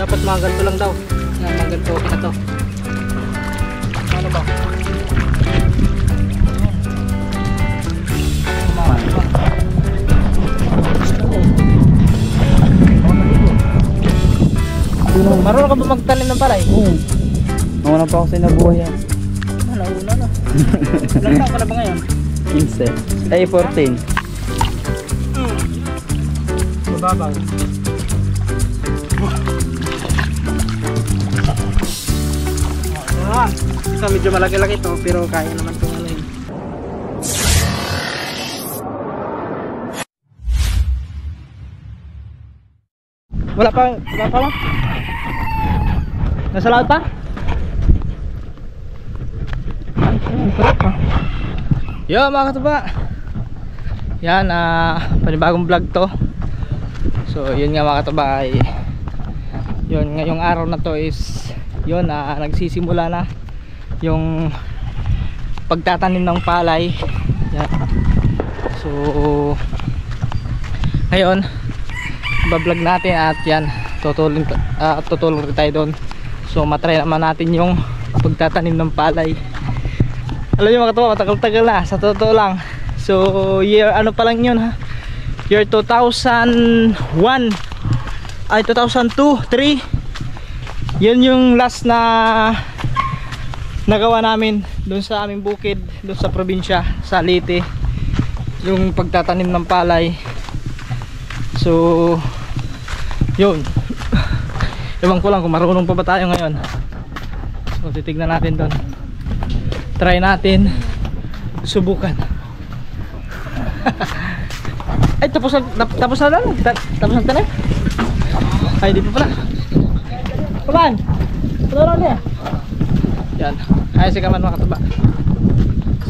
Dapat mga ganito lang daw. Mga ganito okay na to. Ano ba? Marunong ka ba magtanim ng palay? Oo. Nauna pa ako sa nabuhay yan. Nauna na. Ilang taon ka na ba ngayon? 15. Ay, 14. Mababaw. So medyo malaki-laki to pero kaya naman itong ano yun. Wala pa ba? Nasa laot pa? Yo mga katuba. Yan panibagong vlog to. So yun nga mga katuba ay yun ngayong araw na to is yun nagsisimula na yung pagtatanim ng palay. Yan. So ngayon bablog natin at yan tutulong tayo doon. So matry naman natin yung pagtatanim ng palay. Alam nyo mga katuwa, matagal-tagal na sa totoo lang. So year ano pa lang yun ha, year 2001 ay 2002, 3 yun yung last na nagawa namin doon sa aming bukid doon sa probinsya sa Leyte, yung pagtatanim ng palay. So yun, ewan ko lang kung marunong pa ba tayo ngayon. So titignan natin doon, try natin, subukan. Ay tapos na lang, tapos na tanim. Ay di pa pala. Kaman, tulong niya. Yan, ayos si Kaman mga katuba.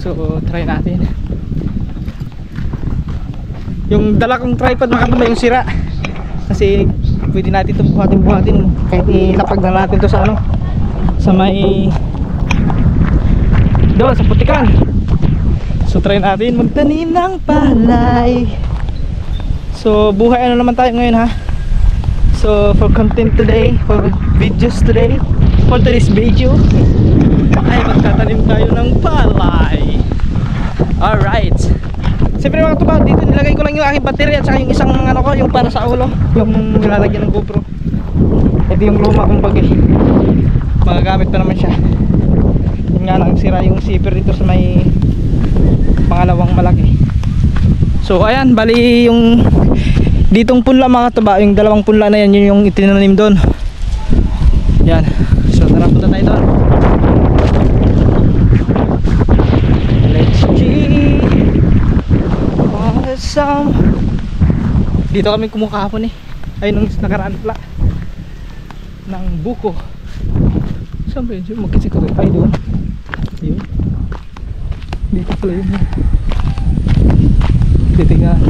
So try natin. Yung dala kong tripod mga katuba yung sira, kasi pwede natin ito buhatin kahit ilapag na natin to sa ano, sa may doon sa putikan. So try natin magtanim ng palay. So buhay ano naman tayo ngayon ha. So for content today, for videos today, for today's video ay magtatanim tayo ng palay. Alright. Siyempre mga tubaw, dito nilagay ko lang yung aking battery at saka yung isang ano ko, yung para sa ulo, yung nilalagyan ng GoPro. Ito yung luma kong bag eh. Magagamit pa naman siya. Yun nga lang, sira yung zipper dito sa may pangalawang malaki. So ayan, bali yung ditong punla mga tuba, yung dalawang punla na yan, yun yung itinanim doon. Yan. So tara, punta tayo doon. Let's see. Awesome. Dito kami kumuha kahapon eh. Ay nung nakaraan pala ng buko. Saan ba yun? Magkisik ko rin. Ay doon. Yun. Dito pala yun. Titingnan.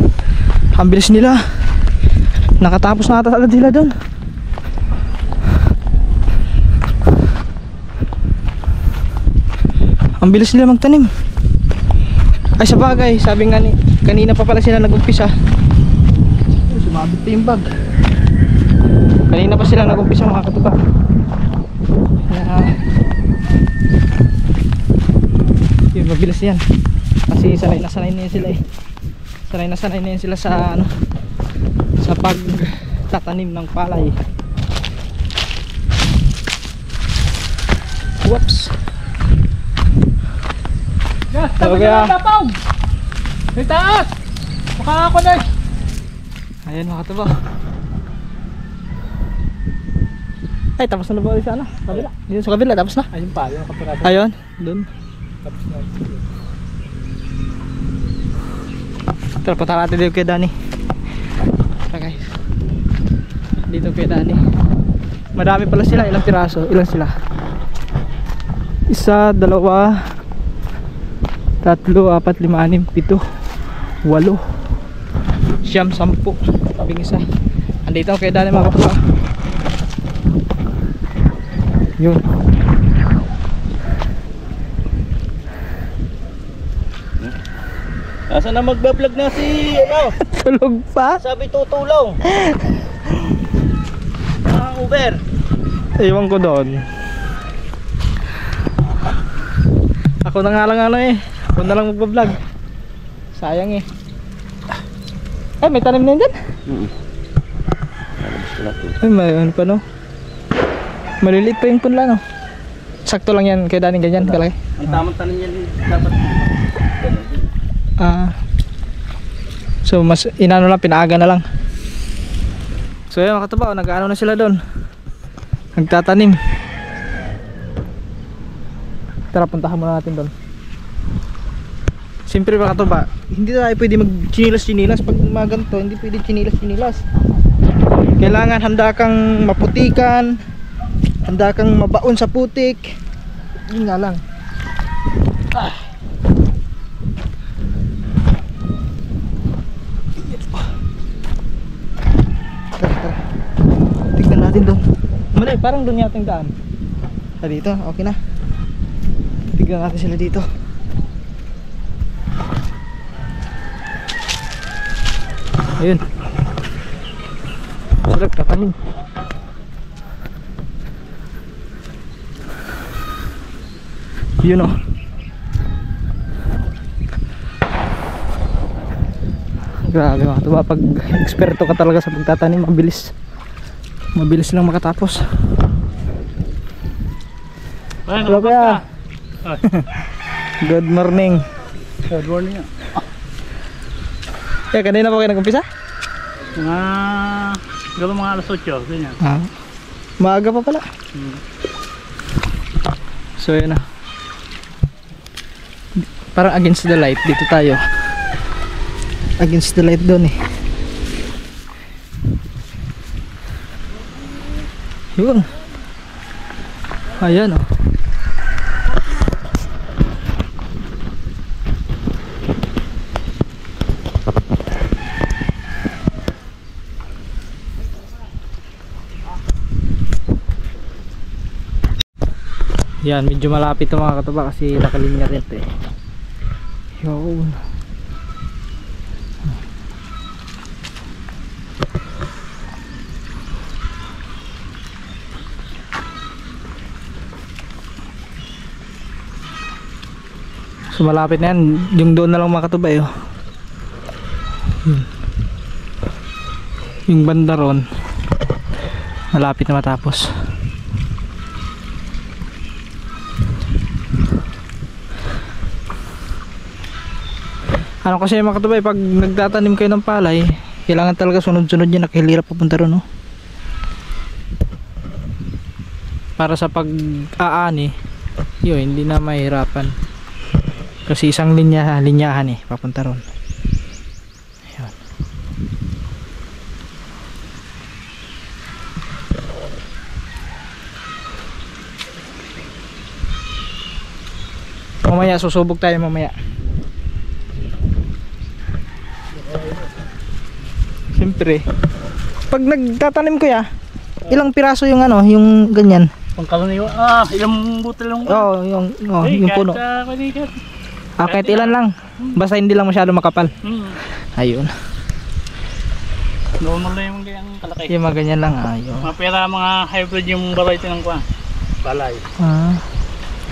Ang bilis nila. Nakatapos na ata agad sila doon. Ang bilis nila magtanim. Ay sa bagay, sabi nga ni kanina pa pala sila nag-umpisa. Sumabit pa yung bag. Kanina pa sila nag-umpisa mga katuba. Yun, mabilis yan. Kasi sanay na yan sila eh. Sanay na yan sila sa ano, sa pagtatanim ng palay. Whoops. Yes, tapos na ang lapag! May taas! Maka ako na! Ayan mga katuba. Ay, tapos na ba ulit sa ano? Kabila. Dito sa kabila, tapos na. Ayun pa, yung kapirado. Ayun, dun. Tapos na. Tara, punta natin dito kay Danny. Tara guys. Dito kay Danny. Madami pala sila, ilang piraso? Ilan sila? Isa, dalawa, tatlo, apat, lima, anim, pito, walo, siyam, sampu. Sabing isa. Andito kay Dani mga katuba. Yun. Asa na magbablog na si ano? Tulog pa? Sabi tutulong. Uber. Iwan ko doon. Ako na nga lang ano eh. Ako na lang magbablog. Sayang eh. Ay, may tanim na yun dyan? Ay, may ano pa no? Maliliit pa yung punla no? Sakto lang yan kay Dani ganyan kalaki. Ang tamang tanim yan dapat. So mas inano lang, pinaaga na lang. So yun mga katuba, nag-ano na sila doon. Nagtatanim. Tara, puntahan muna natin doon. Siyempre mga katuba, hindi tayo pwede mag-chinilas-chinilas. Pag mga ganito, hindi pwede chinilas-chinilas. Kailangan handa kang maputikan, handa kang mabaon sa putik. Yun nga lang. Tara. Tignan natin doon. Mali, parang doon yating daan. Dito, okay na. Tignan natin sila dito. Ayun. Sila tatanim. Yun o. Grabe mga tuba, pag eksperto ka talaga sa pagtatanim, mabilis lang makatapos. Hello kaya. Good morning. Good morning. Kaya kanina pa kayo nag-umpisa? Siguro mga alas 8, ganyan. Maaga pa pala. So yun na. Parang against the light dito tayo. Against the light doon eh. Yun. Ayan oh. Yan, medyo malapit ito mga katuba kasi nakalinya rin ito eh. Yun. So malapit na yan, yung doon na lang mga katuba eh. Yung banda ron malapit na matapos. Ano kasi mga katubay, pag nagtatanim kayo ng palay, kailangan talaga sunod-sunod yan, nakahilirap papunta ron no? Para sa pag-aani yun, hindi na mahirapan kasi isang linyahan eh, papunta ron. Ayun. Mamaya susubok tayo mamaya. Siyempre, pag nagtatanim ko ya, ilang piraso yung ano, yung ganyan. Pangkalaniwa, ilang butil lang. Oo, yung puno. Kahit ilan lang, basta hindi lang masyado makapal. Ayun. Normal na yung ganyang kalaki. Yung mga ganyan lang, ayun. Mga pera, mga hybrid yung variety ng palay.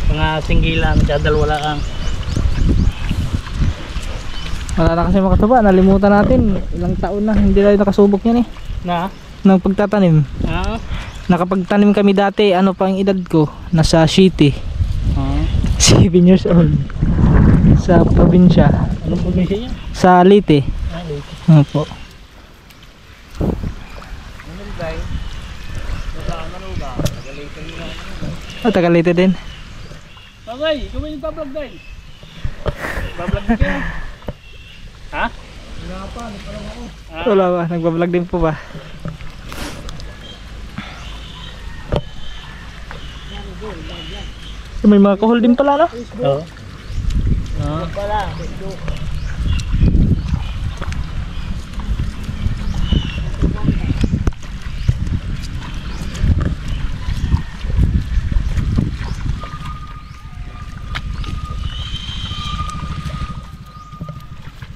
Mga singgilan, dalawa lang. Wala na kasi mga katuba, nalimutan natin. Ilang taon na, hindi na nakasubok yan eh. Nang pagtatanim. Nakapagtanim kami dati, ano pa ang edad ko? Nasa city. 7 years old. Sa probinsya. Anong probinsya niya? Sa Leyte. Leyte. Ano po? Taga Leyte din. Okay, ikaw may nagpa-vlog din. Nagpa-vlog din kayo. Ha? Wala pa, nagpa-vlog ako. Wala ba? Nagpa-vlog din po ba? May mga kahol din pala, no? Oo.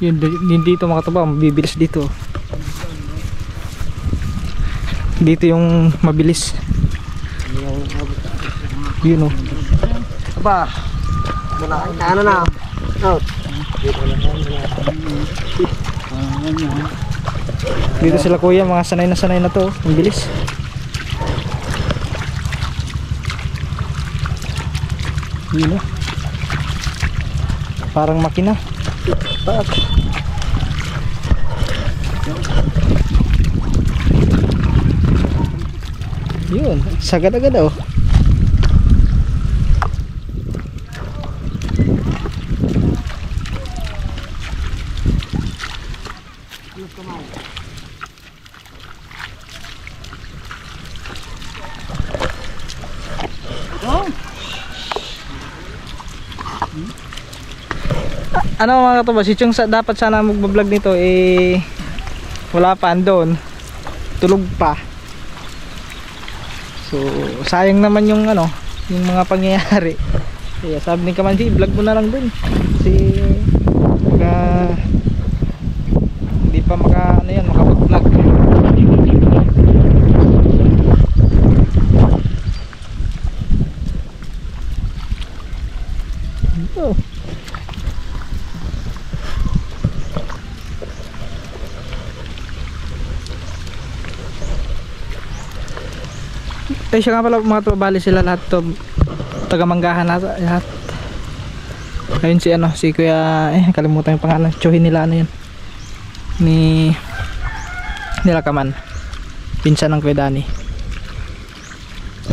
Yun dito mga katuba, mabibilis dito. Dito yung mabilis. Yun oh. Aba. Ano na? Out. Dito sila kuya, mga sanay na to. Ang bilis. Yun oh. Parang makina. Yun, sagad-agad oh. Ano mga katuba, si Chong dapat sana magbablog nito eh wala pa andon, tulog pa. So sayang naman yung ano, yung mga pangyayari. Kaya sabi ni Kamansi, vlog mo na lang dun kasi hindi pa ano yan, makapag-vlog. Ito siya nga pala mga tubali sila lahat to, taga-manggahan lahat. Ayun si ano, si kuya, kalimutan yung pangalan, tsuhin nila ano yun, nila Kaman, pinsan ng kuya Dani,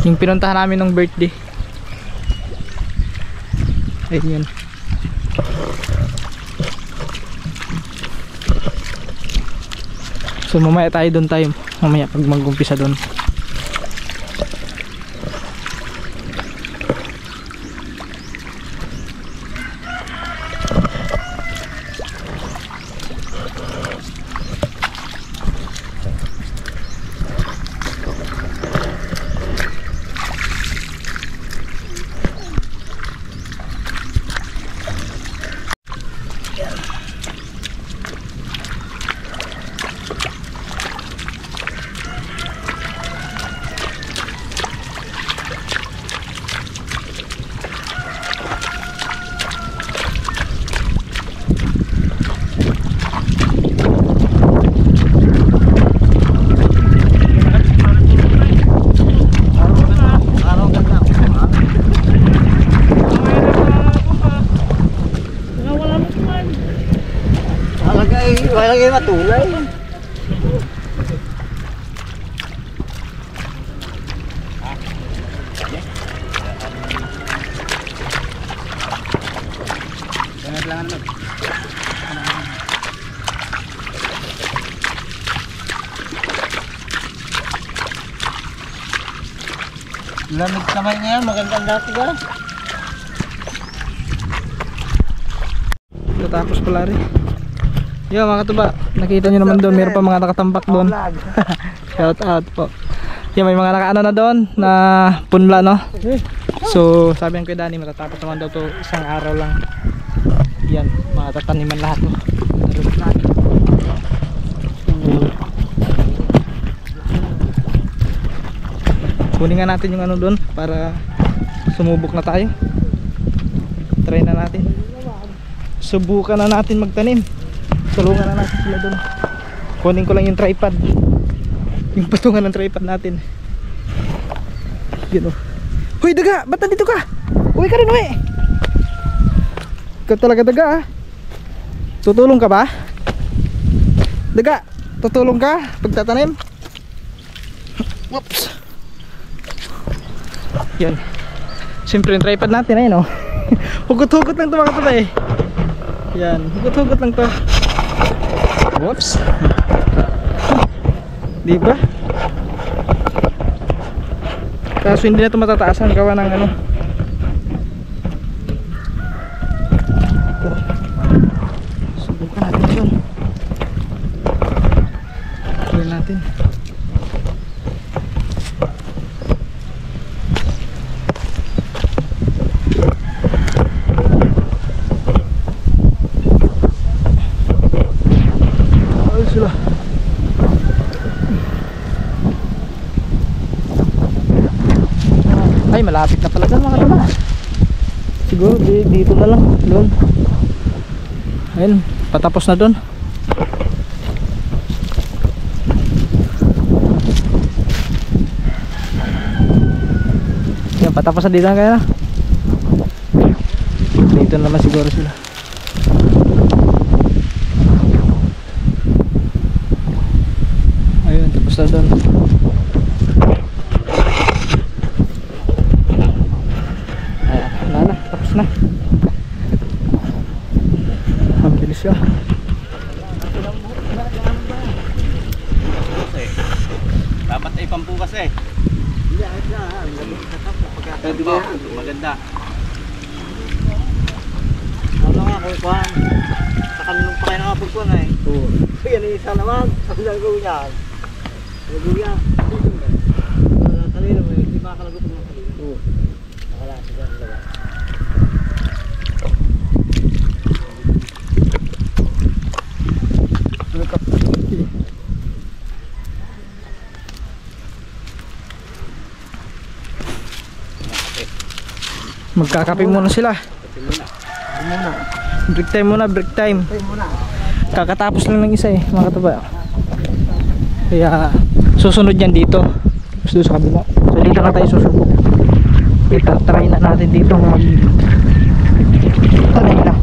yung pinuntahan namin ng birthday. Ayun yun. So mamaya doon tayo mamaya pag mag-umpisa doon. Wala kayo matulay. Lamig kamay ngayon, magandang dati ka. Tapos pala rin. Yo mga katuba, nakita nyo naman doon, meron pa mga nakatambak doon. Shout out po. Yo, may mga nakaano na doon na punla no. So sabi ng kuya Dani, matatapos naman daw to isang araw lang. Yan, mga tataniman lahat to. Kunin nga natin yung ano doon para sumubok na tayo. Try na natin. Subukan na natin magtanim. Tulungan na natin sila doon. Kunin ko lang yung tripod, yung patungan ng tripod natin. Yun o. Huy daga, ba't nandito ka? Uwi ka rin, uwi. Ikaw talaga daga ah. Tutulong ka ba? Daga, tutulong ka pagtatanim? Whoops. Yan. Siyempre yung tripod natin ayun o. Hugot-hugot lang ito mga katuba eh. Yan, hugot-hugot lang to. Whoops. Diba? Kaso hindi na ito matataasan gawa ng ano. Subukan natin yun. Tuloy natin. Ay, malapit na pala dyan mga katuba. Siguro dito na lang. Doon. Ayun, patapos na doon. Yan, patapos na dito na kaya na. Dito naman siguro sila. Ayun, tapos na doon. Tapos na. Ang bilis siya. Dapat ay pampukas eh. Hindi, ayos na. Pwede ba? Maganda. Ano nga kung kuhan? Sa kanilong pa kayo nakapagkuhan eh. Oo. Yan yung isa naman. Sabi na gawin yan. Gawin yan. Kanilo mo eh. Di ba kalagot mo kanilo? Oo. Nakalasi dyan. Magkakape muna sila. Break time muna, break time. Kakatapos lang ng isa eh, mga katuba. Kaya susunod yan dito. Tapos doon sa kabila. So dito na tayo susubok. Try na natin dito mag try na.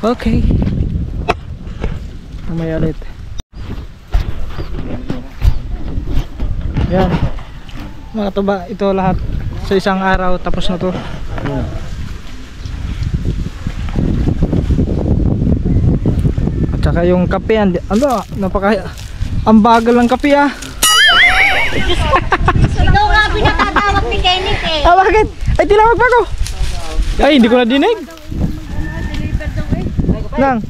Okay. Mamaya ulit. Yan. Mga tuba, ito lahat sa isang araw tapos na to. At saka yung kape, ano, ang bagal ng kape ah. Ikaw nga pinakatawag ni Kenneth eh. Ah, bakit? Ay, tinawag pa ko. Ay, hindi ko na dinig. Nang,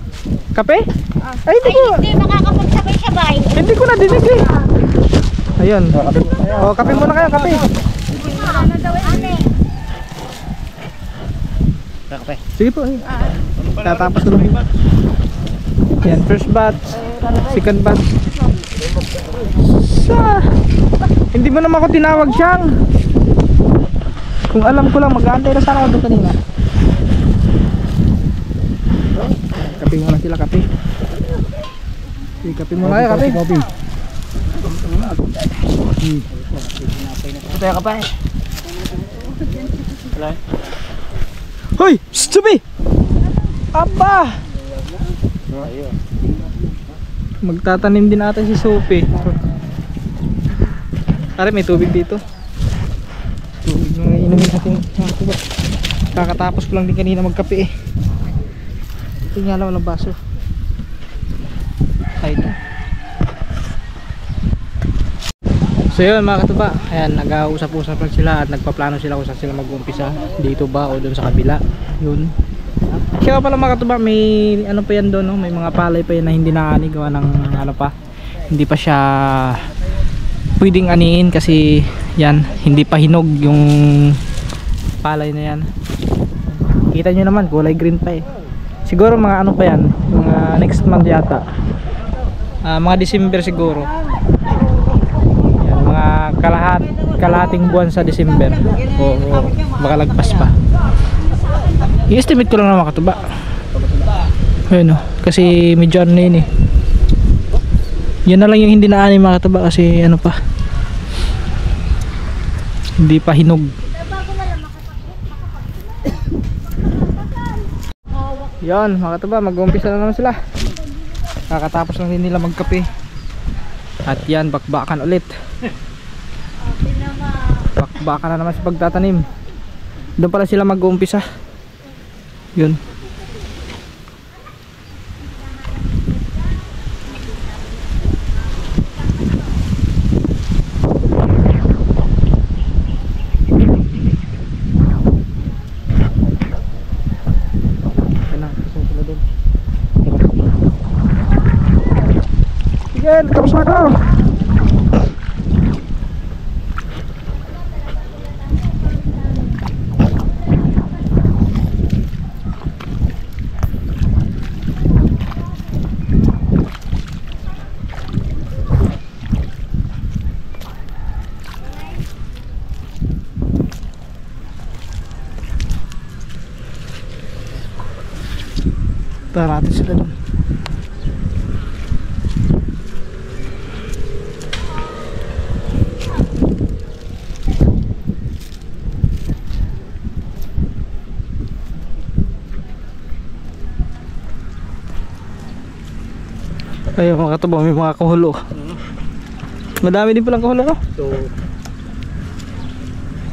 kape? Ay, hindi ko. Hindi makakapagsabay-sabay. Hindi ko na dinig eh. Ayun. O, kape muna kayo, kape. Kape. Sige po. Tatapos na lang. Yan, first batch. Second batch. Hindi mo naman ako tinawag siyang. Kung alam ko lang, mag-aantay na sana ako doon kanina. Kape muna sila, kape. Sige, kape muna kayo, kape. Ito yung kape. Hoy! Subi! Aba! Magtatanim din natin si Sophie. Pare, may tubig dito. Tubig yung inumin natin. Kakatapos ko lang din kanina magkape eh. Ito nga lang, walang baso. Ay, ito. So yun mga katuba, ayan, nag-uusap-usap lang sila at nagpaplano sila kung saan sila mag-uumpisa, dito ba o doon sa kabila. Yun. Kaya pala mga katuba, may ano pa yan doon, no? May mga palay pa yan na hindi naani, gawa ng ano pa, hindi pa siya pwedeng aniin kasi yan, hindi pa hinog yung palay na yan. Kita nyo naman, kulay green pa eh. Siguro mga ano pa yan, mga next month yata, mga December siguro. Mga kalahating buwan sa December o baka lagpas pa. I-estimate ko lang naman katuba. Ayun o, kasi medyo ano na yun eh. Yan na lang yung hindi na ani mga katuba kasi ano pa, hindi pa hinog. Yan mga katuba, mag-uumpisa na naman sila. Kakatapos lang din nila magkape. At yan, bakbakan ulit. Bakbakan na naman sa pagtatanim. Doon pala sila mag-uumpisa. Yun. Sige, tapos na ako. Tara natin sila dun. Ayun mga katubang, may mga kahulo. Madami din palang kahulo, no? So,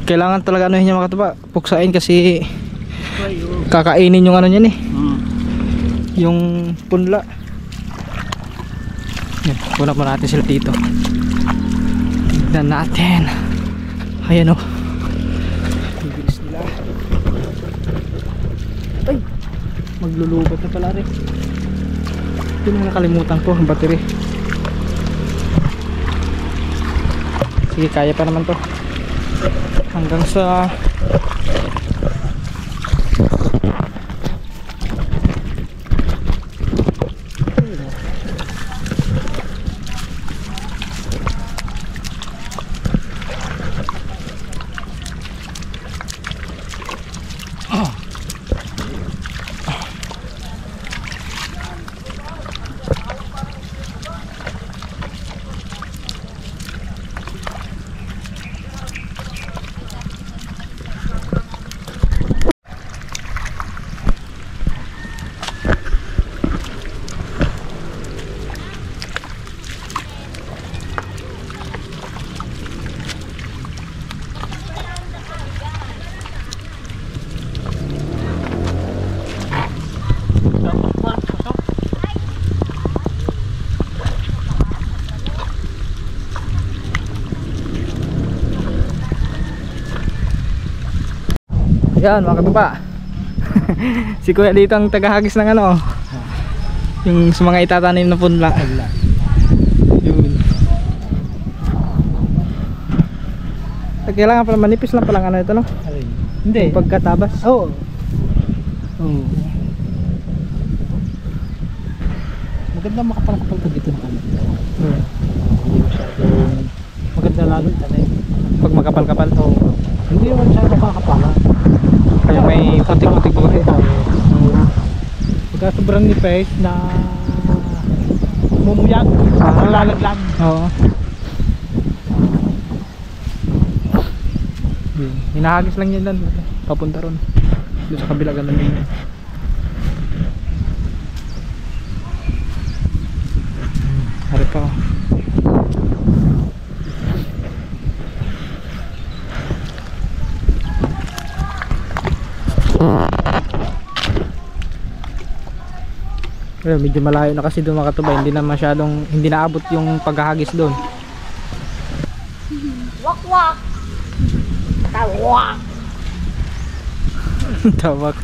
Kailangan talaga ano yun mga katuba, puksain kasi kakainin yung ano niyan eh, yung punla. Yan, punap mo natin sila dito. Tignan natin. Ayan o, ang bilis nila. Ay, maglulubat na pala rin. Ito na nakalimutan ko, ang battery. Sige, kaya pa naman to hanggang sa yan mga katuba. Si kuya dito ang tagahagis ng ano, yung sa mga itatanim na punla. Yun. Kailangan pala manipis lang palang ano ito, no? hindi. Yung pagkatabas. Oo. Oh. Maganda makapal-kapal ka dito ng ano. Hmm. Maganda lalo tanay. Pag makapal-kapal. Hindi naman siya makakapala. Kaya may putik-putik pa kasi. Pagka sobrang nipis na mumuyag, lalaglag. Oo. Hinahagis lang yan doon. Papunta ron. Doon sa kabila ganun din. Hari pa oh. Medyo malayo na kasi doon mga katubay, hindi na masyadong, hindi naabot yung paghahagis doon. Wak wak. Tawak. Tawag.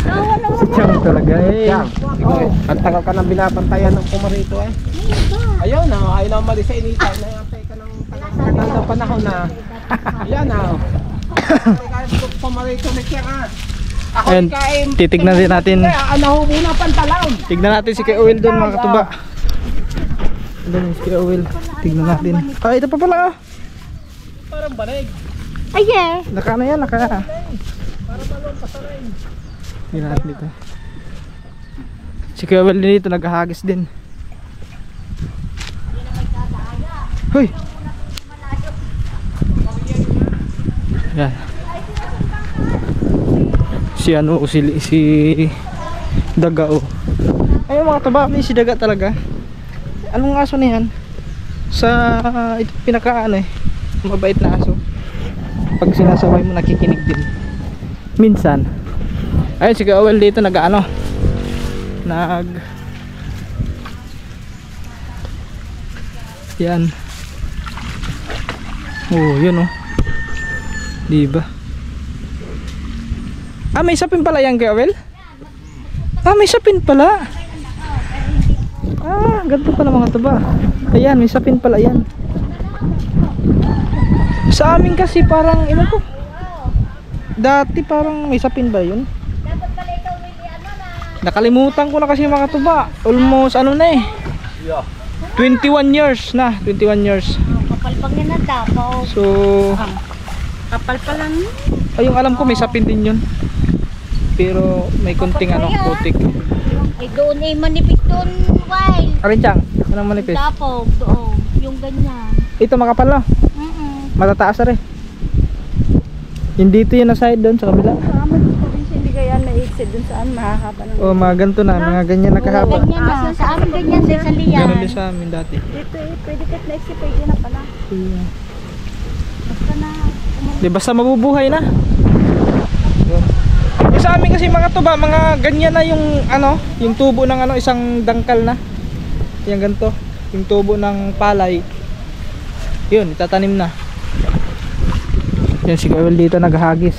Tawa naman. Si Chang talaga eh. Ang tagal ka nang binabantayan ng pumarito eh. Ayun na, ayaw na umalis sa inita. Nayapay ka ng tagal na panahon na. Ayan na. Kaya pumarito na siya ka. Ako Ayun, ikain. titignan din natin. Anaho muna pantalaw. Tignan natin si Kuya Will doon mga katuba. Doon si Kuya Will. Tignan natin. Ah, ito pa pala ah. Parang banig. Ay, yeah. Naka na yan, naka. Parang balon pa sa rin. Tignan natin dito. Si Kuya Will din dito naghahagis din. Hoy! Yan. Si ano, si Daga oh. Ayun mga taba, si Daga talaga. Anong aso na yan? Sa ito pinaka ano eh, mabait na aso. Pag sinasaway mo nakikinig din. Minsan. Ayun si Kuya Will dito nag-ano. Yan. Oh, yun oh. Diba? Ah, may sapin pala yan, Kuya Will? Ah, may sapin pala. Ah, ganito pala mga taba. Ayan, may sapin pala yan. Sa amin kasi parang, ilan ko? Dati parang may sapin ba yun? Dapat pala ikaw, Willie, ano na. Nakalimutan ko na kasi mga tuba. Almost ano na eh. 21 years na. 21 years. Kapal pang yan na Davao. So, Kapal pa lang. ay yung alam ko may sapin din yun. Pero may kunting ano, putik. Ay doon eh, manipis doon, Wild. Arinchang, anong manipis? Tapog, doon. Yung ganyan. Ito makapal no? Matataas na rin. Yung dito yung na side doon sa kabila. Sa amin, probinsya, hindi kaya na-exit dun saan mahahaba ng... O mga ganito na, mga ganyan nakahaba. Ganyan na. Sa amin ganyan din sa liyan. Ganun din sa amin dati. Dito eh, pwede kahit na-exit, pwede na pala. Basta na... Di basta mabubuhay na. Yun. Yung sa amin kasi mga tuba, mga ganyan na yung ano, yung tubo ng ano, isang dangkal na. Yung ganito, yung tubo ng palay. Yun, itatanim na. Yan si Kawel dito naghahagis.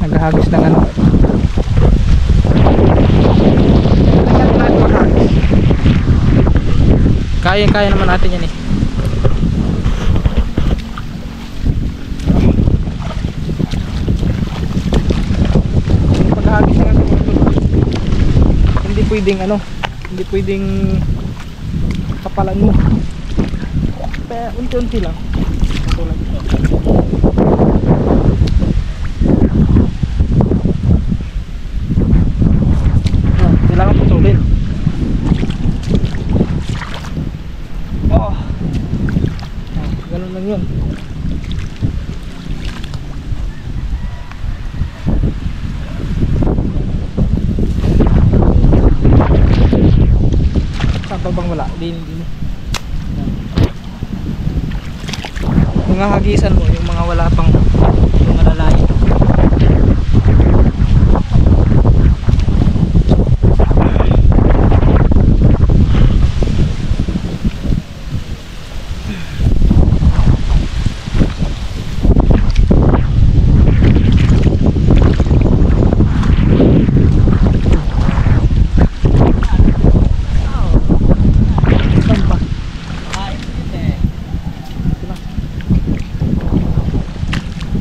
Naghahagis ng ano. Kaya naman natin yan eh. Paghahagis ng ano. Hindi pwedeng ano, hindi pwedeng kapalan mo. Kaya unti-unti lang. Tulad ito. Kailangan putulin. Oo. Ganun lang yun. Saan pa bang wala? Din. Mga hagisan mo, yung mga wala pang yung malalayo.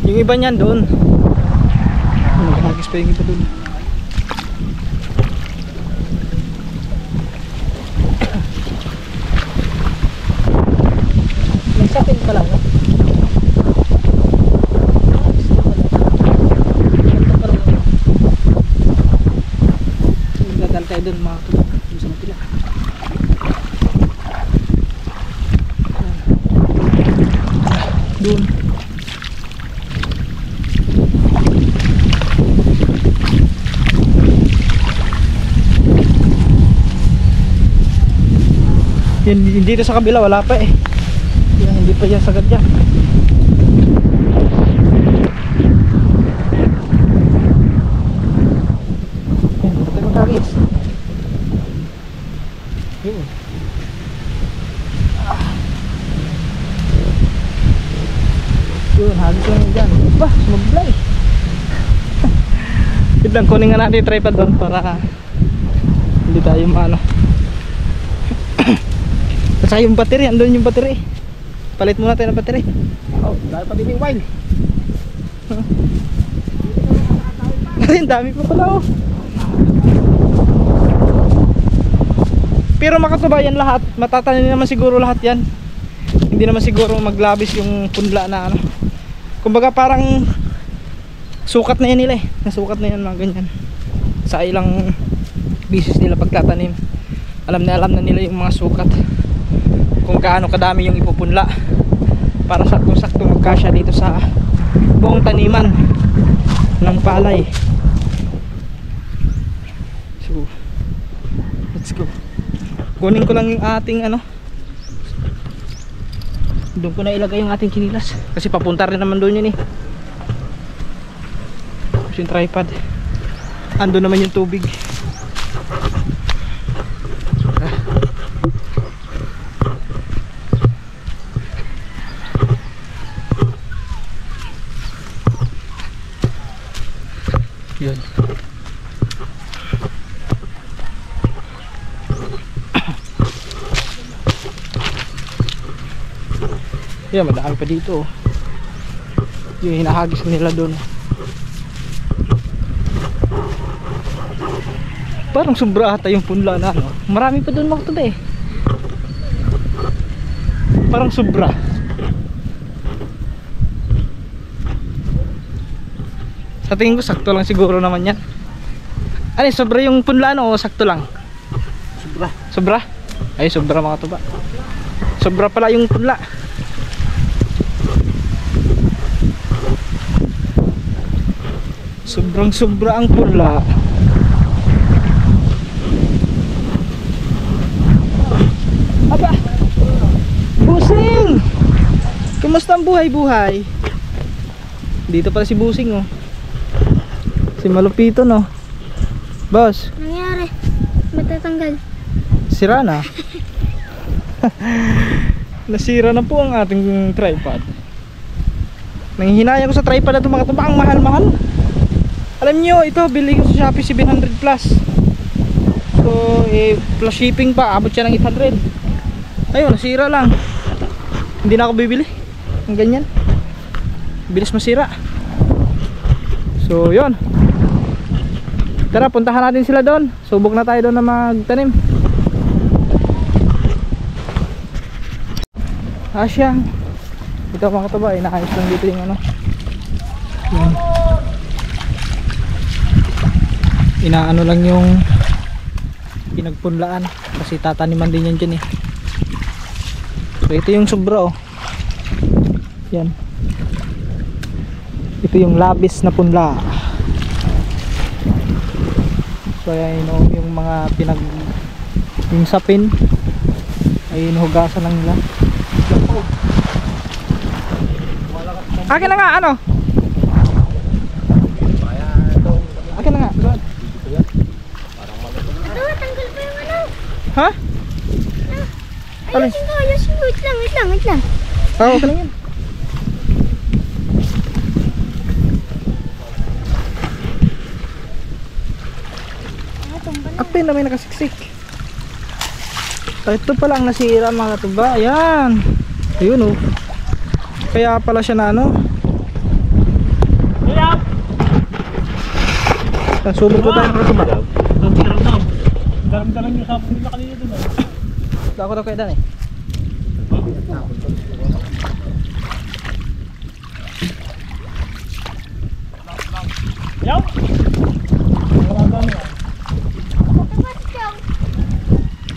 Yung iba niyan doon. Maghagis pa yung iba doon. May sapin pala no? Magdadal tayo doon mga tulog. Doon sa matila. Doon. Yan, dito sa kabila wala pa eh. Yan, hindi pa yan sagad yan. Yan, ito yung magkagis. Yun. Yun, hagis lang yun dyan. Bah, sumablay. Yun lang, kunin nga natin yung tripod doon para hindi tayo maano. Saka yung battery, andun yung battery. Palit muna tayo ng battery. Oh, dahil pa din yung wine. Ang dami pa pala oh. Pero makatubayan lahat, matatanim naman siguro lahat yan. Hindi naman siguro maglabis yung punla na ano. Kumbaga parang sukat na yan nila eh. Nasukat na yan mga ganyan. Sa ilang bisis nila pagtatanim. Alam na nila yung mga sukat. Kung gaano kadami yung ipupunla para saktong-sakto magkasya dito sa buong taniman ng palay. So, let's go. Kunin ko lang yung ating ano. Doon ko na ilagay yung ating kinilas kasi papunta rin naman doon yun eh. Kasi yung tripod ando naman yung tubig. Yun. Yan, madami pa dito. Yung hinahagis nila doon. Parang sobra ata yung punla na ano. Marami pa doon mga tuba eh. Parang sobra. Sa tingin ko sakto lang siguro naman yan. Ano, sobra yung punlaan o sakto lang? Sobra. Sobra? Ay, sobra mga tuba. Sobra pala yung punla. Sobrang sobra ang punla. Aba! Busing! Kumusta ang buhay-buhay? Dito pala si Busing, oh. Si Malupito, no? Boss, Nangyari. Matatanggal. sira na. Nasira na po ang ating tripod. Nanghihinayang ko sa tripod na ito mga tuba. Ang mahal-mahal. Alam nyo, ito bili ko sa Shopee 700 plus. So, plus shipping pa, abot siya ng 800. Ayun, nasira lang. Hindi na ako bibili ng ganyan. Bilis masira. So, yun. Tara, puntahan natin sila doon. Subok na tayo doon na magtanim. Asya. Ito mga kataba, inaayos lang dito yung ano. Yan. Inaano lang yung pinagpunlaan kasi tataniman din yan dyan eh. So ito yung sobra, oh. Yan. Ito yung labis na punla. So ayan, oh, yung mga yung sapin ay inuhugasan lang nila. Akin na nga, ano? Akin na nga. Tanggal pa yung ano. Ha? Ayusin ko. Wait lang. Oo, okay lang yan. Apin na may nakasiksik. Ito pala ang nasira mga tuba. Ayan. Ayun, oh. Kaya pala siya na ano. Nasubok po tayo mga tuba. Daram-daram yung sapon nila kanina dun. Ako daw kaya dan eh. Yaw!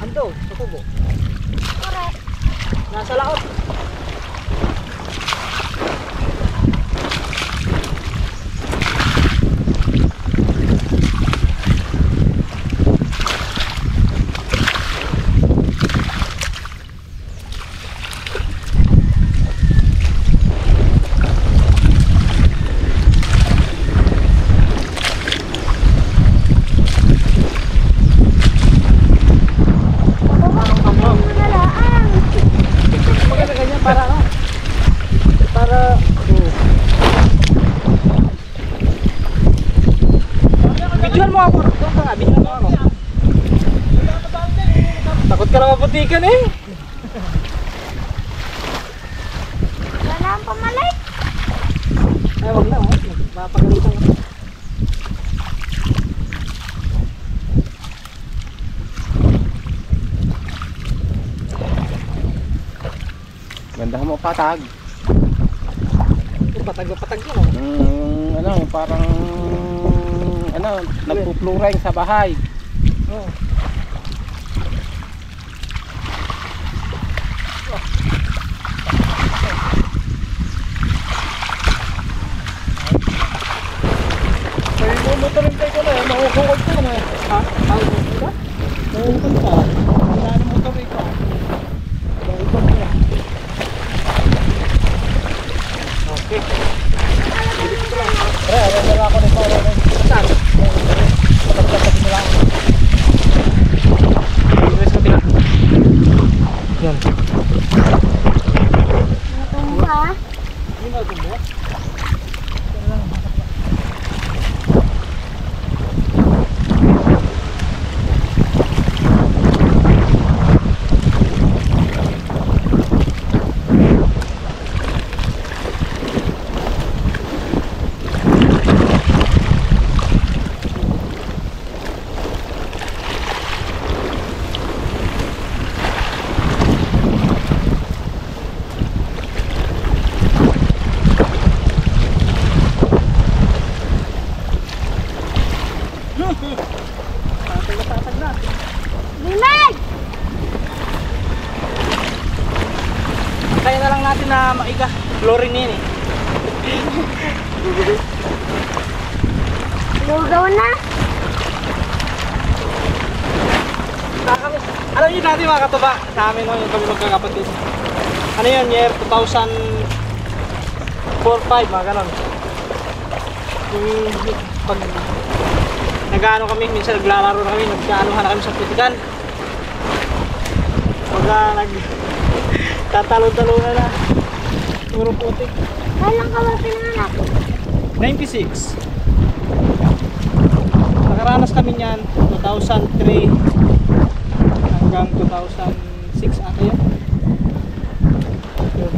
Ando, tukubo. Correct. Nasa laot. Videoan mo ako. Doon ka nga, videoan mo ako. Takot ka lang maputikan eh. Wala ang pamalay. Ay, wag na, oh. Mapagalitan ka. Ganda mo patag. Patag yun, oh. Ano, parang ano, nagpuplureng sa bahay. Oh. Kaya mo motorin tayo ko na eh. Mahukukod ko na eh. Ha? Mahukukod ka? Mahukukod ka. Wala na motorin ko. Mahukukod ko na. Okay. Wala ako na ito. Saan? Patag-patag mo lang. Iwas ka bila. Yan. Natumba. Hindi na tumbo. natin na maiga. Flooring na yun eh. Lugaw na. Alam niyo dati mga katuba, sa amin yung kami magkakapatid. Ano yun, year 2004-5, mga ganon. Yung pag nag-ano kami, minsan naglalaro na kami, nagkaanuhan na kami sa putikan. Pagka nagtatalo-talo na. Puro putik. Kailan ka ba pinanganak? 96. Nakaranas kami niyan 2003 hanggang 2006 ata yan. Yun.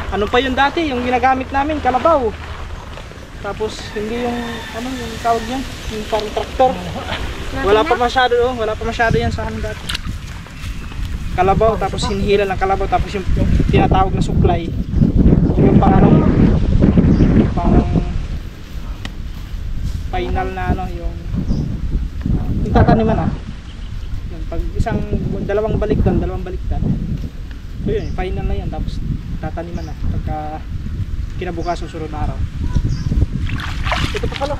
Ano pa yun dati? Yung ginagamit namin, kalabaw. Tapos hindi yung ano yung tawag yan, yung parang traktor. Wala pa masyado, wala pa masyado yan sa amin dati. Kalabaw, tapos hinihila ng kalabaw, tapos yung tinatawag na supply. Yung pang ano, pang final na ano, yung tataniman yung pag dalawang baliktan. So yun, final na yan, tapos tataniman na pagka kinabukas susunod na araw. Ito pa pala.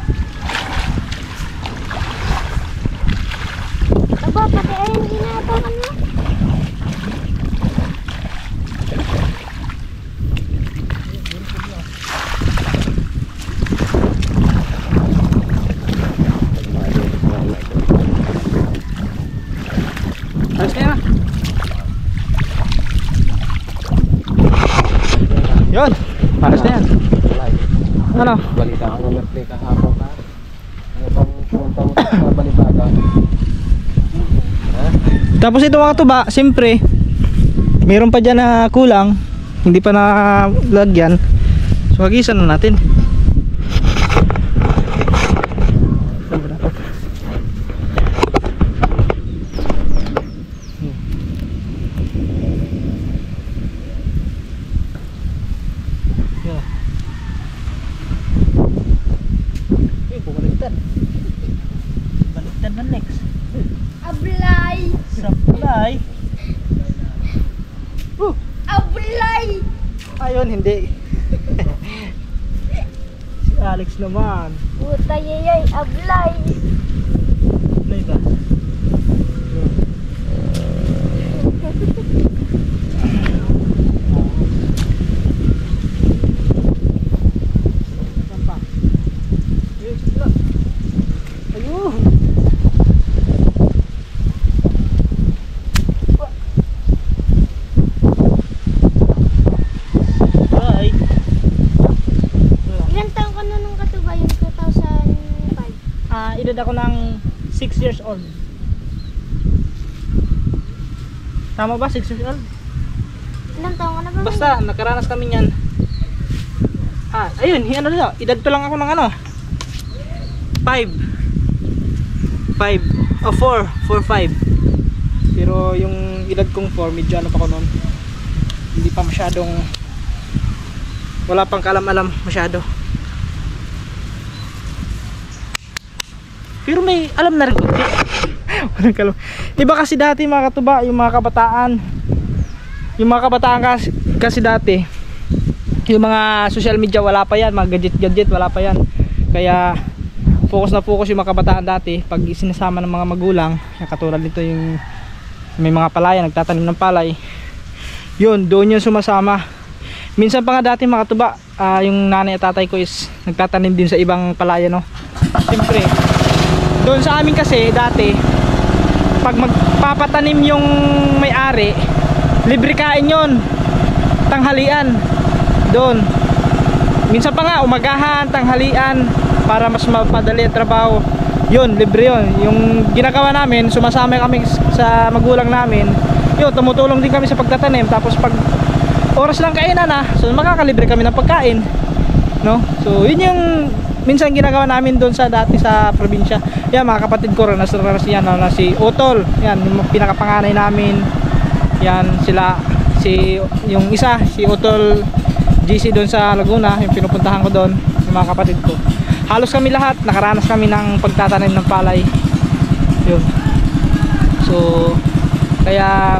Aba, pati ayun ginagawan mo. Ayos na yan. Yun, ayos na yan. Ano? Balita ang nag-play kahapon ka. Ano bang pumunta mo sa Balibaga? Tapos ito mga tuba, siyempre mayroon pa dyan na kulang, hindi pa nalagyan. So hagisan na natin. Baliktad na next. Ablay! Sablay. Ablay! Ayun, hindi. Si Alex naman. Puta yayay, ablay! Ano ba? Ayun. Bye. Ilan taon ka na nung katuba yung 2005? Edad ako ng 6 years old. Tama ba? 6 years old? Ilan taon ka na ba? Basta, nakaranas kami niyan. Ayun, ano na, edad pa lang ako ng ano? 4, 5. Pero yung edad kong 4, medyo ano pa ko noon. Hindi pa masyadong, wala pang kalam-alam masyado. Pero may alam na rin kunti. Walang kalam. Diba kasi dati mga katuba, yung mga kabataan kasi dati, yung mga social media wala pa yan, mga gadget wala pa yan. Kaya focus na focus yung mga kabataan dati pag sinasama ng mga magulang, katulad nito yung may mga palaya, nagtatanim ng palay, yun, doon yung sumasama. Minsan pa nga dati mga katuba, yung nanay at tatay ko is nagtatanim din sa ibang palaya, no. Siyempre doon sa amin kasi dati, pag magpapatanim yung may-ari, libre kain yun, tanghalian doon. Minsan pa nga umagahan, tanghalian, para mas mapadali ang trabaho. Yun, libre yun. Yung ginagawa namin, sumasama kami sa magulang namin. Yun, tumutulong din kami sa pagtatanim. Tapos pag oras lang kainan na, so makakalibre kami ng pagkain, no? So yun yung minsan ginagawa namin doon sa dati sa probinsya. Yan, mga kapatid ko rin, nasa yan, na si Utol, yan, yung pinakapanganay namin. Yan, yung isa, si Utol GC doon sa Laguna, yung pinupuntahan ko doon, yung mga kapatid ko. Halos kami lahat, nakaranas kami ng pagtatanim ng palay. Yun. So Kaya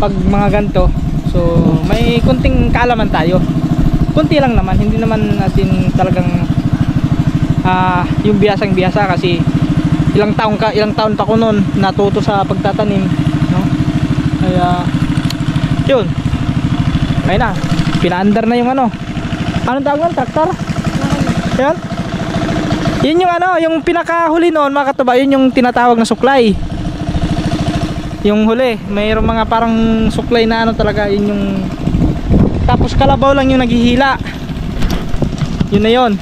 pag mga ganito, so may kunting kaalaman tayo. Kunti lang naman, hindi naman natin talagang yung biyasang-biyasa, kasi ilang taon pa ko noon natuto sa pagtatanim, no? Kaya yun. Ayun na, pinaandar na yung ano. Anong tawag nun? Traktor? Yan. Yun yung ano, yung pinakahuli noon mga katuba, yun yung tinatawag na suklay. Yung huli, mayroong mga parang suklay na ano talaga, yun yung tapos kalabaw lang yung naghihila. Yun na yun.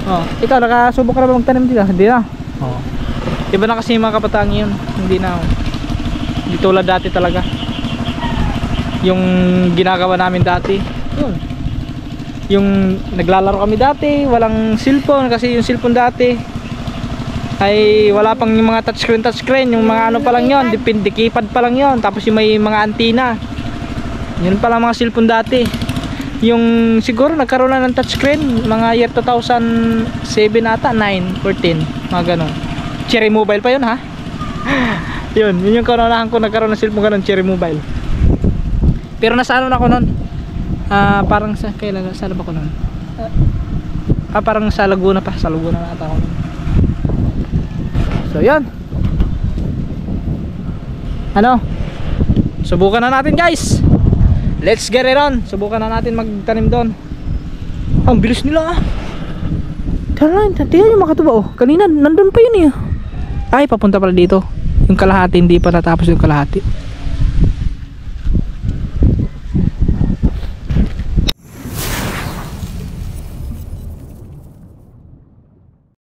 Oh, ikaw nakasubok ka na ba magtanim dito? Hindi na. Oh. Iba na kasi yung mga kabataan yun. Hindi na. Hindi tulad dati talaga. Yung ginagawa namin dati. Yun. Yung naglalaro kami dati, walang cellphone, kasi yung cellphone dati ay wala pang yung mga touchscreen, yung mga ano pa lang yun, keypad pa lang yun, tapos yung may mga antenna. Yun pala mga cellphone dati. Yung siguro nagkaroon na ng touchscreen mga year 2007 ata, 9 or 10, mga ganun. Cherry Mobile pa yun, ha. yun yung kaunahan ko nagkaroon ng cellphone ganun, Cherry Mobile. Pero nasa ano na ako nun, parang sa kailan, saan ba ko nun, parang sa Laguna pa, sa Laguna na ata ako nun. So yun, ano, subukan na natin guys. Let's get it on. Subukan na natin magtanim doon. Ang bilis nila, ah. Tingnan yung mga katuba, oh. Kanina nandun pa yun, eh. Ay, papunta pala dito. Yung kalahati, hindi pa natapos yung kalahati.